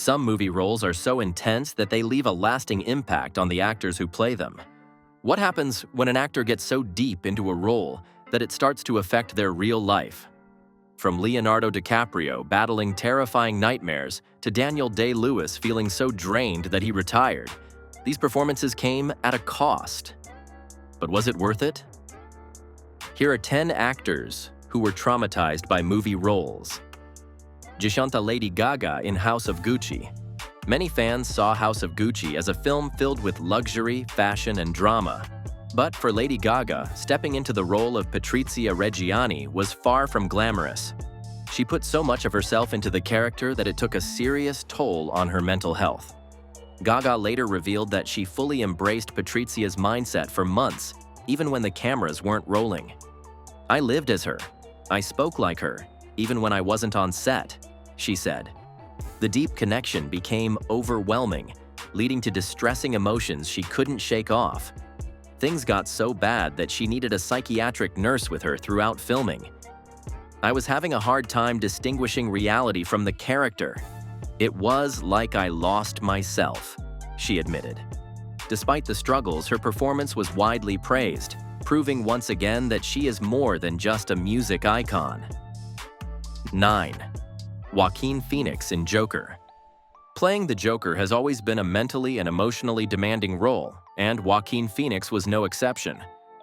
Some movie roles are so intense that they leave a lasting impact on the actors who play them. What happens when an actor gets so deep into a role that it starts to affect their real life? From Leonardo DiCaprio battling terrifying nightmares to Daniel Day-Lewis feeling so drained that he retired, these performances came at a cost. But was it worth it? Here are 10 actors who were traumatized by movie roles. Lady Gaga in House of Gucci. Many fans saw House of Gucci as a film filled with luxury, fashion, and drama. But for Lady Gaga, stepping into the role of Patrizia Reggiani was far from glamorous. She put so much of herself into the character that it took a serious toll on her mental health. Gaga later revealed that she fully embraced Patrizia's mindset for months, even when the cameras weren't rolling. "I lived as her. I spoke like her, even when I wasn't on set," she said. The deep connection became overwhelming, leading to distressing emotions she couldn't shake off. Things got so bad that she needed a psychiatric nurse with her throughout filming. "I was having a hard time distinguishing reality from the character. It was like I lost myself," she admitted. Despite the struggles, her performance was widely praised, proving once again that she is more than just a music icon. 9. Joaquin Phoenix in Joker. Playing the Joker has always been a mentally and emotionally demanding role, and Joaquin Phoenix was no exception.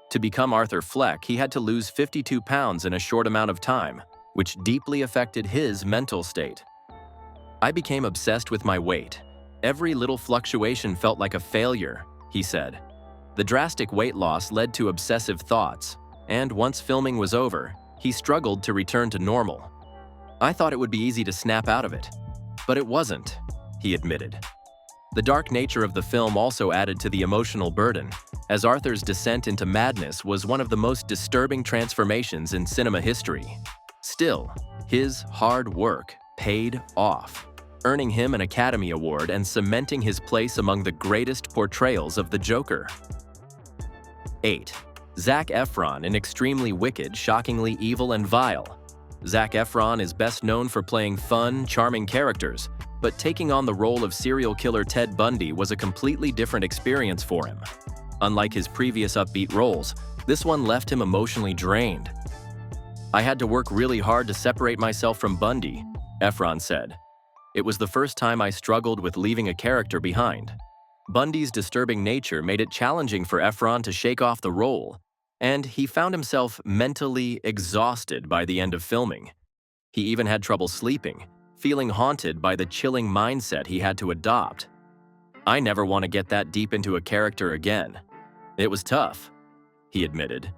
To become Arthur Fleck, he had to lose 52 pounds in a short amount of time, which deeply affected his mental state. "I became obsessed with my weight. Every little fluctuation felt like a failure," he said. The drastic weight loss led to obsessive thoughts, and once filming was over, he struggled to return to normal. "I thought it would be easy to snap out of it, but it wasn't," he admitted. The dark nature of the film also added to the emotional burden, as Arthur's descent into madness was one of the most disturbing transformations in cinema history. Still, his hard work paid off, earning him an Academy Award and cementing his place among the greatest portrayals of the Joker. 8. Zac Efron in Extremely Wicked, Shockingly Evil and Vile. Zac Efron is best known for playing fun, charming characters, but taking on the role of serial killer Ted Bundy was a completely different experience for him. Unlike his previous upbeat roles, this one left him emotionally drained. "I had to work really hard to separate myself from Bundy," Efron said. "It was the first time I struggled with leaving a character behind." Bundy's disturbing nature made it challenging for Efron to shake off the role, and he found himself mentally exhausted by the end of filming. He even had trouble sleeping, feeling haunted by the chilling mindset he had to adopt. "I never want to get that deep into a character again. It was tough," he admitted.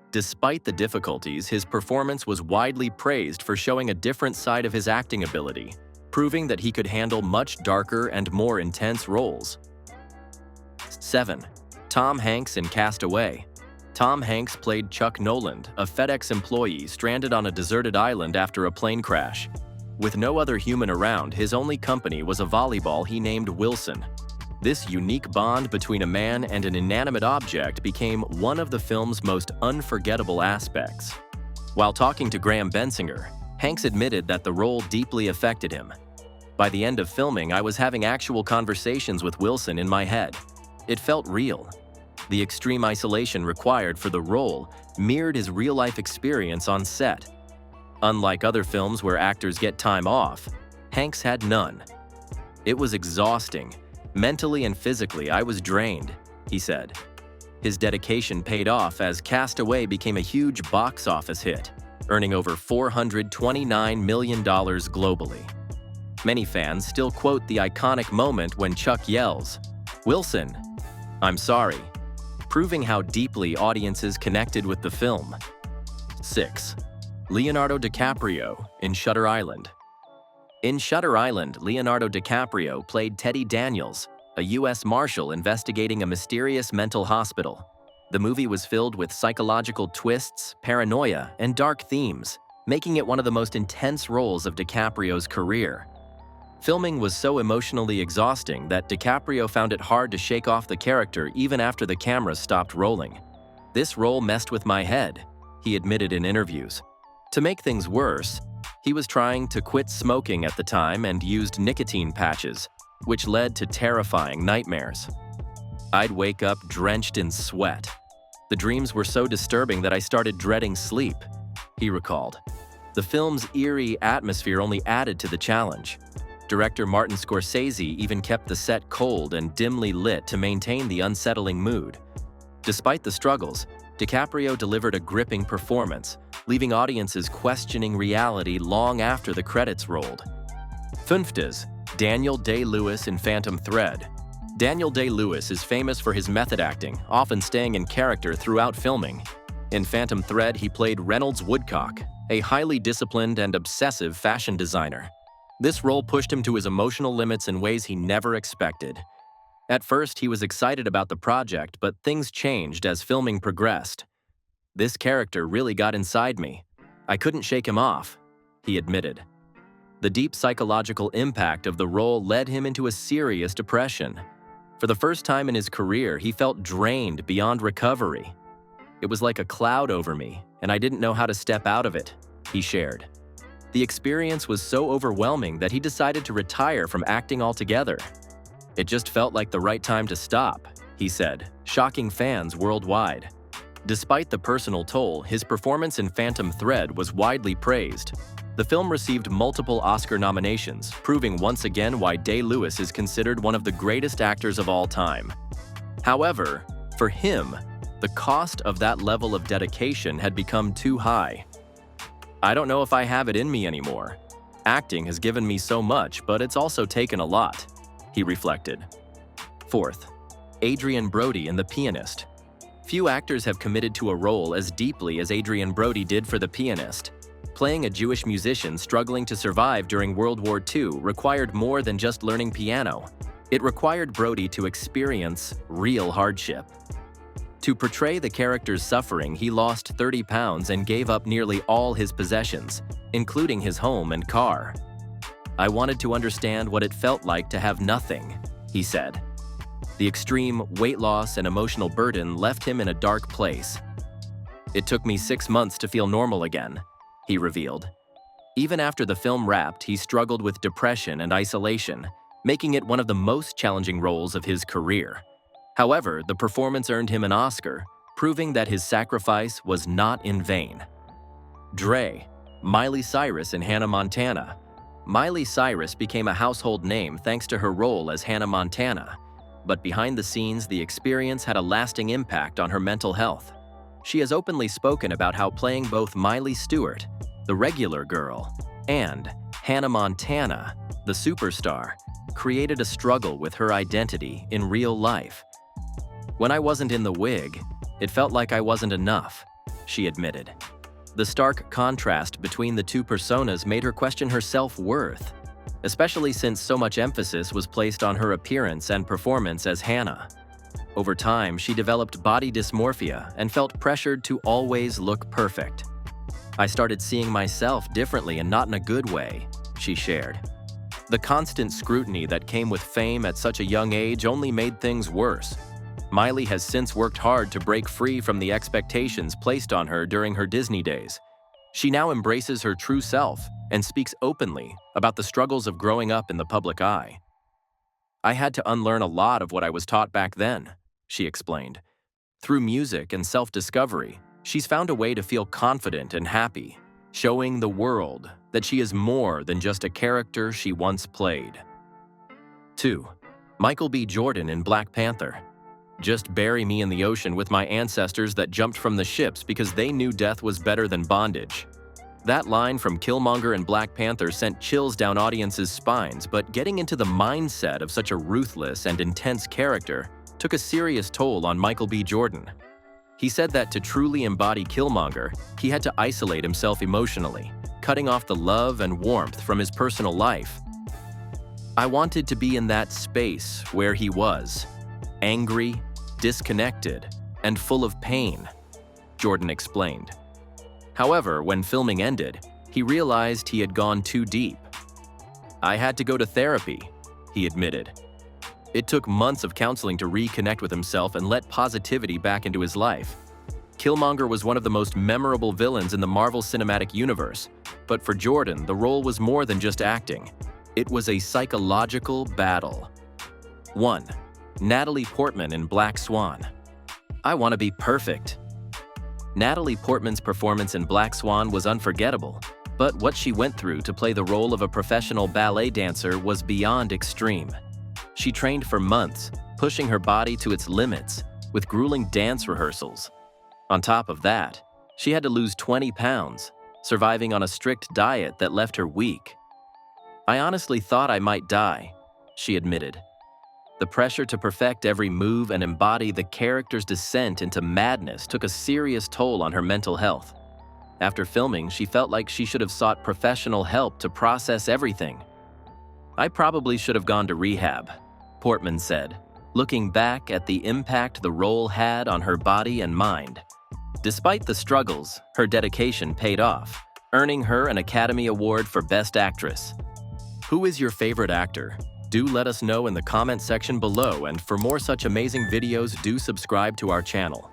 Despite the difficulties, his performance was widely praised for showing a different side of his acting ability, proving that he could handle much darker and more intense roles. 7. Tom Hanks in Castaway. Tom Hanks played Chuck Noland, a FedEx employee stranded on a deserted island after a plane crash. With no other human around, his only company was a volleyball he named Wilson. This unique bond between a man and an inanimate object became one of the film's most unforgettable aspects. While talking to Graham Bensinger, Hanks admitted that the role deeply affected him. "By the end of filming, I was having actual conversations with Wilson in my head. It felt real." The extreme isolation required for the role mirrored his real-life experience on set. Unlike other films where actors get time off, Hanks had none. "It was exhausting. Mentally and physically, I was drained," he said. His dedication paid off as Castaway became a huge box office hit, earning over $429 million globally. Many fans still quote the iconic moment when Chuck yells, "Wilson, I'm sorry," proving how deeply audiences connected with the film. 6. Leonardo DiCaprio in Shudder Island. In Shudder Island, Leonardo DiCaprio played Teddy Daniels, a U.S. Marshal investigating a mysterious mental hospital. The movie was filled with psychological twists, paranoia, and dark themes, making it one of the most intense roles of DiCaprio's career. Filming was so emotionally exhausting that DiCaprio found it hard to shake off the character even after the cameras stopped rolling. "This role messed with my head," he admitted in interviews. To make things worse, He was trying to quit smoking at the time and used nicotine patches, which led to terrifying nightmares. I'd wake up drenched in sweat. The dreams were so disturbing that I started dreading sleep, he recalled. The film's eerie atmosphere only added to the challenge. Director Martin Scorsese even kept the set cold and dimly lit to maintain the unsettling mood. Despite the struggles, DiCaprio delivered a gripping performance, leaving audiences questioning reality long after the credits rolled. Fünftes, Daniel Day-Lewis in Phantom Thread. Daniel Day-Lewis is famous for his method acting, often staying in character throughout filming. In Phantom Thread, he played Reynolds Woodcock, a highly disciplined and obsessive fashion designer. This role pushed him to his emotional limits in ways he never expected. At first, he was excited about the project, but things changed as filming progressed. "This character really got inside me. I couldn't shake him off," he admitted. The deep psychological impact of the role led him into a serious depression. For the first time in his career, he felt drained beyond recovery. "It was like a cloud over me, and I didn't know how to step out of it," he shared. The experience was so overwhelming that he decided to retire from acting altogether. "It just felt like the right time to stop," he said, shocking fans worldwide. Despite the personal toll, his performance in Phantom Thread was widely praised. The film received multiple Oscar nominations, proving once again why Day-Lewis is considered one of the greatest actors of all time. However, for him, the cost of that level of dedication had become too high. "I don't know if I have it in me anymore. Acting has given me so much, but it's also taken a lot," he reflected. Fourth, Adrien Brody in The Pianist. Few actors have committed to a role as deeply as Adrien Brody did for The Pianist. Playing a Jewish musician struggling to survive during World War II required more than just learning piano. It required Brody to experience real hardship. To portray the character's suffering, he lost 30 pounds and gave up nearly all his possessions, including his home and car. "I wanted to understand what it felt like to have nothing," he said. The extreme weight loss and emotional burden left him in a dark place. "It took me 6 months to feel normal again," he revealed. Even after the film wrapped, he struggled with depression and isolation, making it one of the most challenging roles of his career. However, the performance earned him an Oscar, proving that his sacrifice was not in vain. Dre, Miley Cyrus in Hannah Montana. Miley Cyrus became a household name thanks to her role as Hannah Montana. But behind the scenes, the experience had a lasting impact on her mental health. She has openly spoken about how playing both Miley Stewart, the regular girl, and Hannah Montana, the superstar, created a struggle with her identity in real life. "When I wasn't in the wig, it felt like I wasn't enough," she admitted. The stark contrast between the two personas made her question her self-worth, especially since so much emphasis was placed on her appearance and performance as Hannah. Over time, she developed body dysmorphia and felt pressured to always look perfect. "I started seeing myself differently and not in a good way," she shared. The constant scrutiny that came with fame at such a young age only made things worse. Miley has since worked hard to break free from the expectations placed on her during her Disney days. She now embraces her true self and speaks openly about the struggles of growing up in the public eye. "I had to unlearn a lot of what I was taught back then," she explained. Through music and self-discovery, she's found a way to feel confident and happy, showing the world that she is more than just a character she once played. 2. Michael B. Jordan in Black Panther. "Just bury me in the ocean with my ancestors that jumped from the ships because they knew death was better than bondage." That line from Killmonger in Black Panther sent chills down audiences' spines, but getting into the mindset of such a ruthless and intense character took a serious toll on Michael B. Jordan. He said that to truly embody Killmonger, he had to isolate himself emotionally, cutting off the love and warmth from his personal life. "I wanted to be in that space where he was, angry, disconnected, and full of pain," Jordan explained. However, when filming ended, he realized he had gone too deep. "I had to go to therapy," he admitted. It took months of counseling to reconnect with himself and let positivity back into his life. Killmonger was one of the most memorable villains in the Marvel Cinematic Universe, But for Jordan, the role was more than just acting. It was a psychological battle. 1. Natalie Portman in Black Swan. I want to be perfect. Natalie Portman's performance in Black Swan was unforgettable, but what she went through to play the role of a professional ballet dancer was beyond extreme. She trained for months, pushing her body to its limits, with grueling dance rehearsals. On top of that, she had to lose 20 pounds, surviving on a strict diet that left her weak. I honestly thought I might die, she admitted. The pressure to perfect every move and embody the character's descent into madness took a serious toll on her mental health. After filming, she felt like she should have sought professional help to process everything. I probably should have gone to rehab, Portman said, looking back at the impact the role had on her body and mind. Despite the struggles, her dedication paid off, earning her an Academy Award for Best Actress. Who is your favorite actor? Do let us know in the comment section below, and for more such amazing videos, do subscribe to our channel.